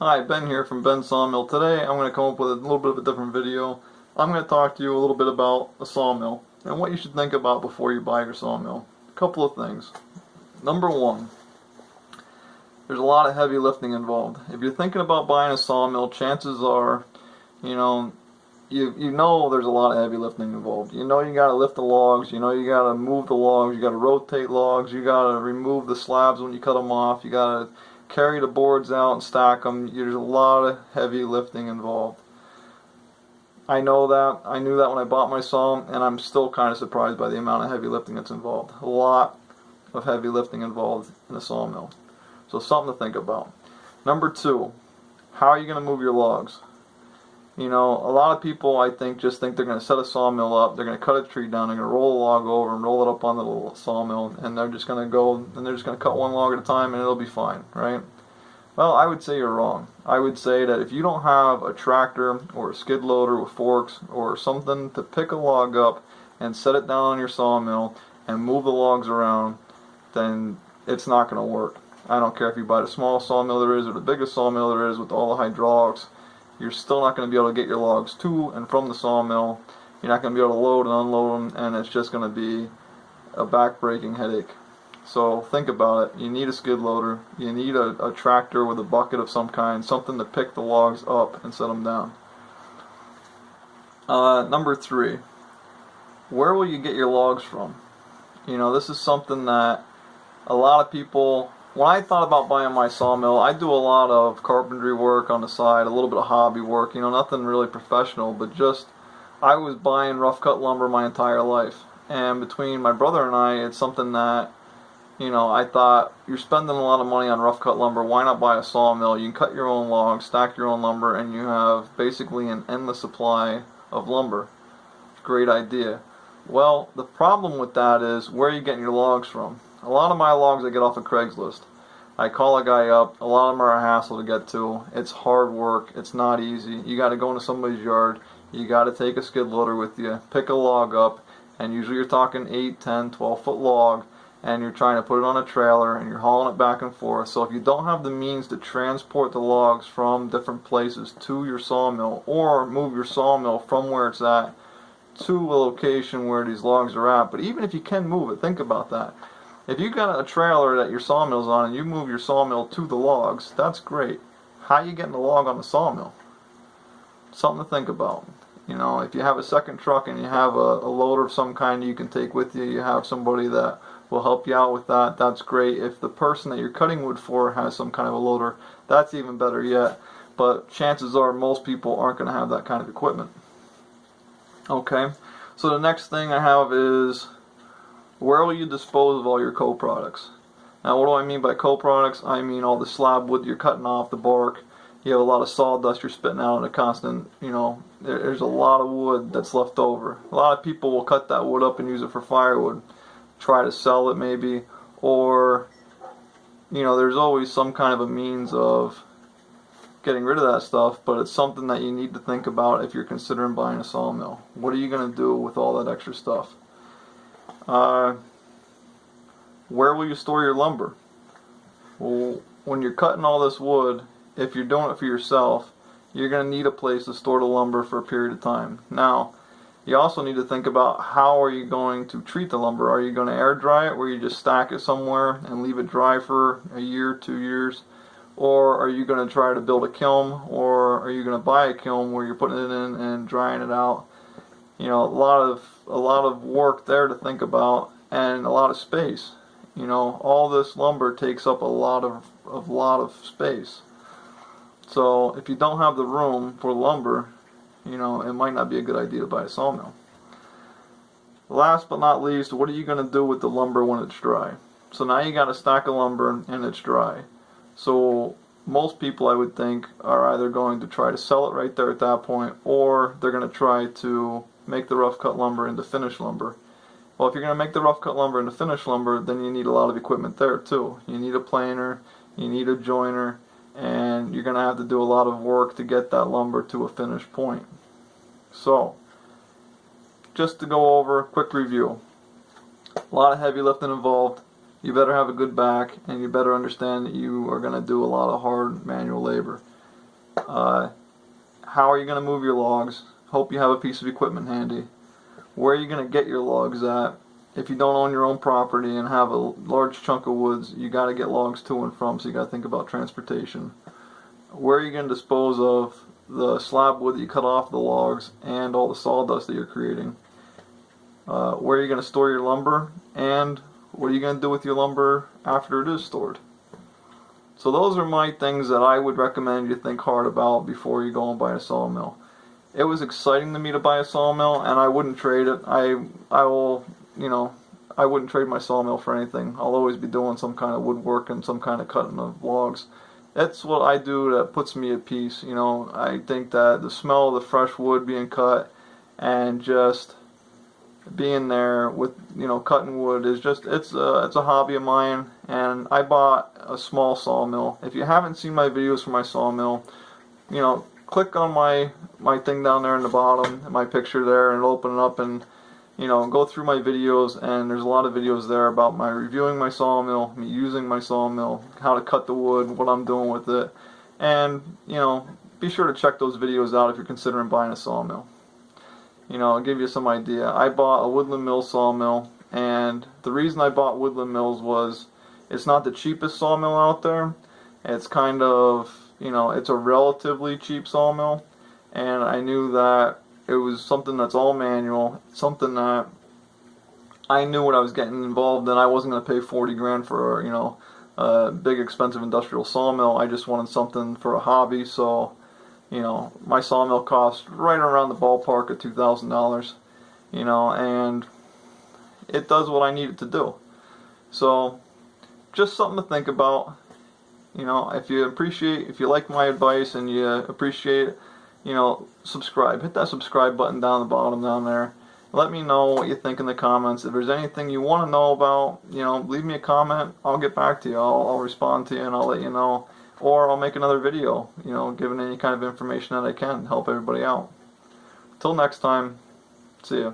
Hi, Ben here from Ben's Sawmill. Today I'm going to come up with a little bit of a different video. I'm going to talk to you a little bit about a sawmill and what you should think about before you buy your sawmill. A couple of things. Number one, there's a lot of heavy lifting involved. If you're thinking about buying a sawmill, chances are, you know there's a lot of heavy lifting involved. You got to lift the logs, you got to move the logs, you got to rotate logs, you got to remove the slabs when you cut them off, you got to carry the boards out and stack them. There's a lot of heavy lifting involved. I know that. I knew that when I bought my saw, and I'm still kind of surprised by the amount of heavy lifting that's involved. A lot of heavy lifting involved in a sawmill. So something to think about. Number two, how are you going to move your logs? A lot of people, I think, just think they're going to set a sawmill up, they're going to cut a tree down, they're going to roll a log over and roll it up on the little sawmill, and they're just going to go, and they're just going to cut one log at a time, and it'll be fine, right? Well, I would say you're wrong. I would say that if you don't have a tractor or a skid loader with forks or something to pick a log up and set it down on your sawmill and move the logs around, then it's not going to work. I don't care if you buy the smallest sawmill there is or the biggest sawmill there is with all the hydraulics. You're still not going to be able to get your logs to and from the sawmill. You're not going to be able to load and unload them, and it's just going to be a back-breaking headache. So think about it. You need a skid loader. You need a tractor with a bucket of some kind, something to pick the logs up and set them down. Number three, where will you get your logs from? This is something that a lot of people... When I thought about buying my sawmill, I do a lot of carpentry work on the side, a little bit of hobby work, nothing really professional, but just I was buying rough cut lumber my entire life. And between my brother and I, it's something that, I thought, you're spending a lot of money on rough cut lumber, why not buy a sawmill? You can cut your own logs, stack your own lumber, and you have basically an endless supply of lumber. Great idea. Well, the problem with that is, where are you getting your logs from? A lot of my logs I get off of Craigslist. I call a guy up. A lot of them are a hassle to get to. It's hard work. It's not easy. You got to go into somebody's yard. You got to take a skid loader with you, pick a log up, and usually you're talking 8, 10, 12 foot log, and you're trying to put it on a trailer, and you're hauling it back and forth. So if you don't have the means to transport the logs from different places to your sawmill, or move your sawmill from where it's at to a location where these logs are at, but even if you can move it, think about that. If you got a trailer that your sawmill's on and you move your sawmill to the logs, that's great. How are you getting the log on the sawmill? Something to think about. If you have a second truck and you have a loader of some kind you can take with you, you have somebody that will help you out with that, that's great. If the person that you're cutting wood for has some kind of a loader, that's even better yet. But chances are most people aren't going to have that kind of equipment. Okay, so the next thing I have is, where will you dispose of all your co-products? Now, what do I mean by co-products? I mean all the slab wood you're cutting off, the bark. You have a lot of sawdust you're spitting out in a constant, there's a lot of wood that's left over. A lot of people will cut that wood up and use it for firewood, try to sell it maybe, or, there's always some kind of a means of getting rid of that stuff, but it's something that you need to think about if you're considering buying a sawmill. What are you going to do with all that extra stuff? Where will you store your lumber? Well, when you're cutting all this wood, if you're doing it for yourself, you're going to need a place to store the lumber for a period of time. Now, you also need to think about, how are you going to treat the lumber? Are you going to air dry it, where you just stack it somewhere and leave it dry for a year, 2 years? Or are you going to try to build a kiln, or are you going to buy a kiln where you're putting it in and drying it out? A lot of work there to think about, and a lot of space. All this lumber takes up a lot of space. So if you don't have the room for lumber, it might not be a good idea to buy a sawmill. Last but not least, what are you going to do with the lumber when it's dry? So now you got a stack of lumber and it's dry. So most people, I would think, are either going to try to sell it right there at that point, or they're going to try to make the rough cut lumber into finished lumber. Well, if you're going to make the rough cut lumber into finished lumber, then you need a lot of equipment there too. You need a planer, you need a joiner, and you're going to have to do a lot of work to get that lumber to a finished point. So, just to go over a quick review. A lot of heavy lifting involved. You better have a good back, and you better understand that you are going to do a lot of hard manual labor. How are you going to move your logs? Hope you have a piece of equipment handy. Where are you going to get your logs at? If you don't own your own property and have a large chunk of woods, you got to get logs to and from, so you got to think about transportation. Where are you going to dispose of the slab wood that you cut off the logs and all the sawdust that you're creating? Where are you going to store your lumber? And what are you going to do with your lumber after it is stored? So those are my things that I would recommend you think hard about before you go and buy a sawmill. It was exciting to me to buy a sawmill, and I wouldn't trade it. I wouldn't trade my sawmill for anything. I'll always be doing some kind of woodwork and some kind of cutting of logs. That's what I do that puts me at peace. I think that the smell of the fresh wood being cut and just being there with cutting wood is just it's a hobby of mine. And I bought a small sawmill. If you haven't seen my videos for my sawmill, click on my thing down there in the bottom, my picture there, and it'll open it up, and go through my videos. And there's a lot of videos there about my reviewing my sawmill, me using my sawmill, how to cut the wood, what I'm doing with it. And be sure to check those videos out if you're considering buying a sawmill. I'll give you some idea. I bought a Woodland Mills sawmill, and the reason I bought Woodland Mills was it's not the cheapest sawmill out there. It's kind of, it's a relatively cheap sawmill, and I knew that it was something that's all manual, something that I knew what I was getting involved in. I wasn't going to pay 40 grand for, a big expensive industrial sawmill. I just wanted something for a hobby, so my sawmill cost right around the ballpark of $2,000, and it does what I need it to do. So, just something to think about. If you like my advice and you appreciate it, subscribe. Hit that subscribe button down the bottom down there. Let me know what you think in the comments. If there's anything you want to know about, leave me a comment. I'll get back to you. I'll respond to you and I'll let you know. Or I'll make another video, giving any kind of information that I can to help everybody out. Till next time, see ya.